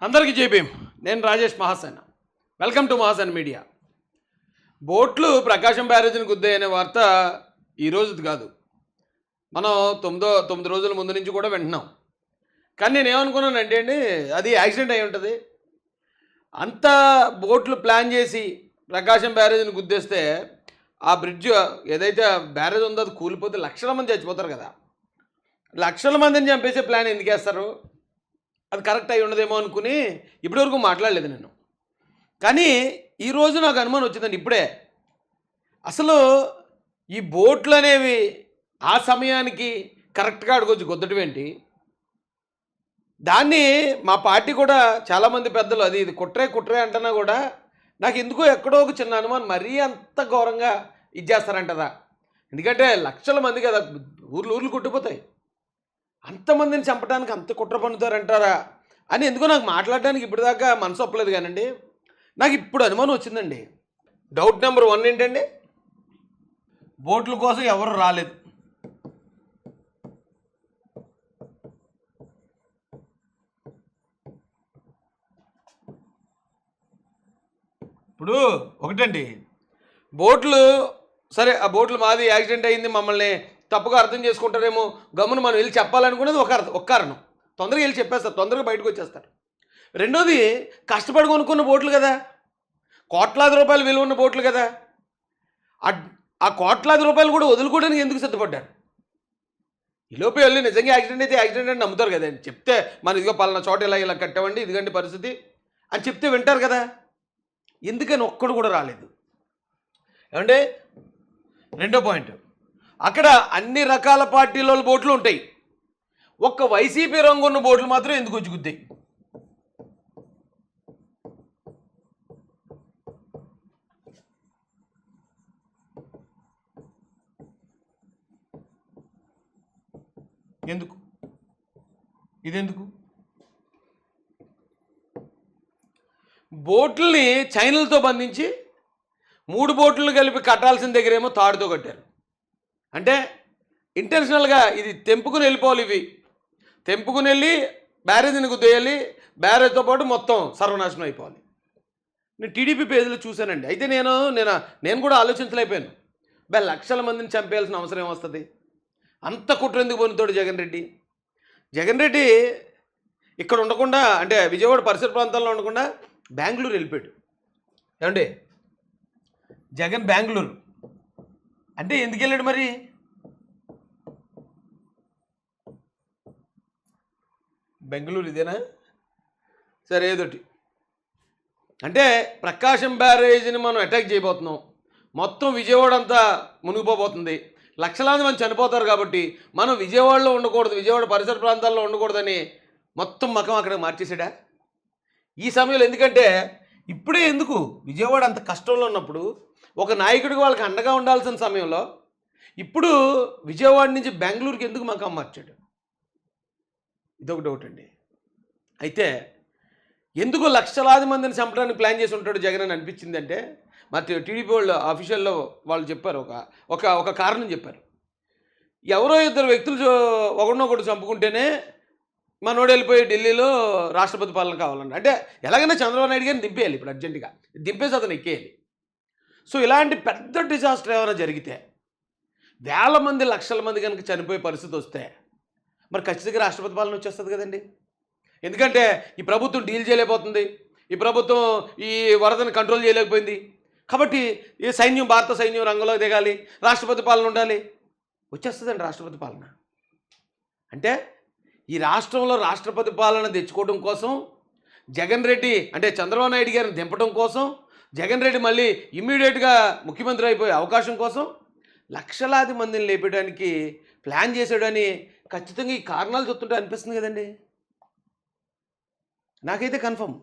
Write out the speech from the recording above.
అందరికీ జైభీం. నేను Rajesh Mahasena. Welcome to Mahasena media. బోట్లు ప్రకాశం బ్యారేజ్ని గుద్దాయనే వార్త ఈరోజుది కాదు. మనం తొమ్మిది రోజుల ముందు నుంచి కూడా వింటున్నాం. కానీ నేనేమనుకున్నానంటే అది యాక్సిడెంట్ అయి ఉంటుంది. అంత బోట్లు ప్లాన్ చేసి ప్రకాశం బ్యారేజ్ని గుద్దేస్తే ఆ బ్రిడ్జ్ ఏదైతే బ్యారేజ్ ఉందో అది కూలిపోతే లక్షల మంది చచ్చిపోతారు కదా. లక్షల మందిని చంపేసే ప్లాన్ ఎందుకు వేస్తారు? అది కరెక్ట్ అయి ఉండదేమో అనుకుని ఇప్పటివరకు మాట్లాడలేదు నేను. కానీ ఈరోజు నాకు అనుమానం వచ్చిందండి. ఇప్పుడే అసలు ఈ బోట్లు అనేవి ఆ సమయానికి కరెక్ట్గా అడుగొచ్చి గుద్దటం ఏంటి? దాన్ని మా పార్టీ కూడా చాలామంది పెద్దలు ఇది కుట్రే అంటున్నా కూడా నాకు ఎందుకో ఎక్కడో ఒక చిన్న అనుమానం, మరీ అంత ఘోరంగా ఇచ్చేస్తారంటదా? ఎందుకంటే లక్షల మంది కదా, ఊర్లు కుట్టిపోతాయి. అంతమందిని చంపడానికి అంత కుట్ర పన్నుతారంటారా అని ఎందుకో నాకు మాట్లాడడానికి ఇప్పటిదాకా మనసు ఒప్పలేదు. కానండి నాకు ఇప్పుడు అనుమానం వచ్చిందండి. డౌట్ నెంబర్ 1 ఏంటండి, బోట్ల కోసం ఎవరు రాలేదు. ఇప్పుడు ఒకటండి, బోట్లు సరే, ఆ బోట్లు మాది యాక్సిడెంట్ అయింది, మమ్మల్ని తప్పుగా అర్థం చేసుకుంటారేమో, గమ్మున మనం వెళ్ళి చెప్పాలనుకునేది ఒక కారణం. తొందరగా వెళ్ళి చెప్పేస్తారు, తొందరగా బయటకు వచ్చేస్తారు. రెండోది, కష్టపడి కొనుక్కున్న బోట్లు కదా, కోట్లాది రూపాయలు విలువ ఉన్న బోట్లు కదా, ఆ కోట్లాది రూపాయలు కూడా వదులుకోవడానికి ఎందుకు సిద్ధపడ్డారు? ఈలోపే వెళ్ళి నిజంగా యాక్సిడెంట్ అయితే యాక్సిడెంట్ అని నమ్ముతారు కదా. చెప్తే మన ఇదిగో పలానా చోట ఇలా కట్టామండి, ఇదిగండి పరిస్థితి అని చెప్తే వింటారు కదా. ఎందుకని ఒక్కడు కూడా రాలేదు? ఏమంటే రెండో పాయింట్, అక్కడ అన్ని రకాల పార్టీల బోట్లు ఉంటాయి, ఒక్క వైసీపీ రంగు ఉన్న బోట్లు మాత్రం ఎందుకు వచ్చి గుద్దాయి? ఎందుకు? ఇదెందుకు? బోట్లని చైనలతో బంధించి 3 బోట్లను కలిపి కట్టాల్సిన దగ్గరేమో తాడుతో కట్టారు. అంటే ఇంటెన్షనల్గా ఇది తెంపుకుని వెళ్ళిపోవాలి, ఇవి తెంపుకుని వెళ్ళి బ్యారేజ్ని గుద్దేయాలి, బ్యారేజ్తో పాటు మొత్తం సర్వనాశనం అయిపోవాలి. నేను టీడీపీ పేజీలో చూశానండి. అయితే నేను కూడా ఆలోచించలేకపోయాను. లక్షల మందిని చంపేయాల్సిన అవసరం ఏమొస్తుంది? అంత కుట్ర ఎందుకు పొందుతాడు జగన్ రెడ్డి ఇక్కడ ఉండకుండా, అంటే విజయవాడ పరిసర ప్రాంతాల్లో ఉండకుండా బెంగళూరు వెళ్ళిపోయాడు. ఏమండి, జగన్ బెంగళూరు అంటే ఎందుకు వెళ్ళాడు మరి? బెంగళూరు ఇదేనా? సరే, ఏదోటి. అంటే ప్రకాశం బ్యారేజ్ని మనం అటాక్ చేయబోతున్నాం, మొత్తం విజయవాడ అంతా మునిగిపోబోతుంది, లక్షలాది మంది చనిపోతారు కాబట్టి మనం విజయవాడలో ఉండకూడదు, విజయవాడ పరిసర ప్రాంతాల్లో ఉండకూడదని మొత్తం మకం అక్కడ మార్చేసాడా ఈ సమయంలో? ఎందుకంటే ఇప్పుడే ఎందుకు, విజయవాడ అంత కష్టంలో ఉన్నప్పుడు ఒక నాయకుడికి వాళ్ళకి అండగా ఉండాల్సిన సమయంలో ఇప్పుడు విజయవాడ నుంచి బెంగళూరుకి ఎందుకు మకం మార్చాడు? ఇదొక డౌట్ అండి. అయితే ఎందుకు లక్షలాది మందిని చంపడానికి ప్లాన్ చేసి ఉంటాడు జగన్ అని అనిపించింది అంటే, మరి టీడీపీ వాళ్ళు అఫీషియల్లో వాళ్ళు చెప్పారు, ఒక కారణం చెప్పారు. ఎవరో ఇద్దరు వ్యక్తులు ఒకరినొకటి చంపుకుంటేనే మనోడు వెళ్ళిపోయి ఢిల్లీలో రాష్ట్రపతి పాలన కావాలండి. అంటే ఎలాగైనా చంద్రబాబు నాయుడు గారిని దింపేయాలి, ఇప్పుడు అర్జెంటుగా దింపేసి అతను ఎక్కేయాలి. సో ఇలాంటి పెద్ద డిజాస్టర్ ఏమైనా జరిగితే, వేల మంది లక్షల మంది కనుక చనిపోయే పరిస్థితి వస్తే మరి ఖచ్చితంగా రాష్ట్రపతి పాలన వచ్చేస్తుంది కదండి. ఎందుకంటే ఈ ప్రభుత్వం డీల్ చేయలేకపోతుంది, ఈ ప్రభుత్వం ఈ వరదను కంట్రోల్ చేయలేకపోయింది. కాబట్టి ఈ భారత సైన్యం రంగంలో దిగాలి, రాష్ట్రపతి పాలన ఉండాలి, వచ్చేస్తుందండి రాష్ట్రపతి పాలన. అంటే ఈ రాష్ట్రంలో రాష్ట్రపతి పాలన తెచ్చుకోవడం కోసం జగన్ రెడ్డి, అంటే చంద్రబాబు నాయుడు గారిని దింపడం కోసం, జగన్ రెడ్డి మళ్ళీ ఇమ్మీడియట్గా ముఖ్యమంత్రి అయిపోయే అవకాశం కోసం లక్షలాది మందిని లేపేయడానికి ప్లాన్ చేసాడని ఖచ్చితంగా ఈ కారణాలు చెప్తుంటే అనిపిస్తుంది కదండి. నాకైతే కన్ఫర్మ్.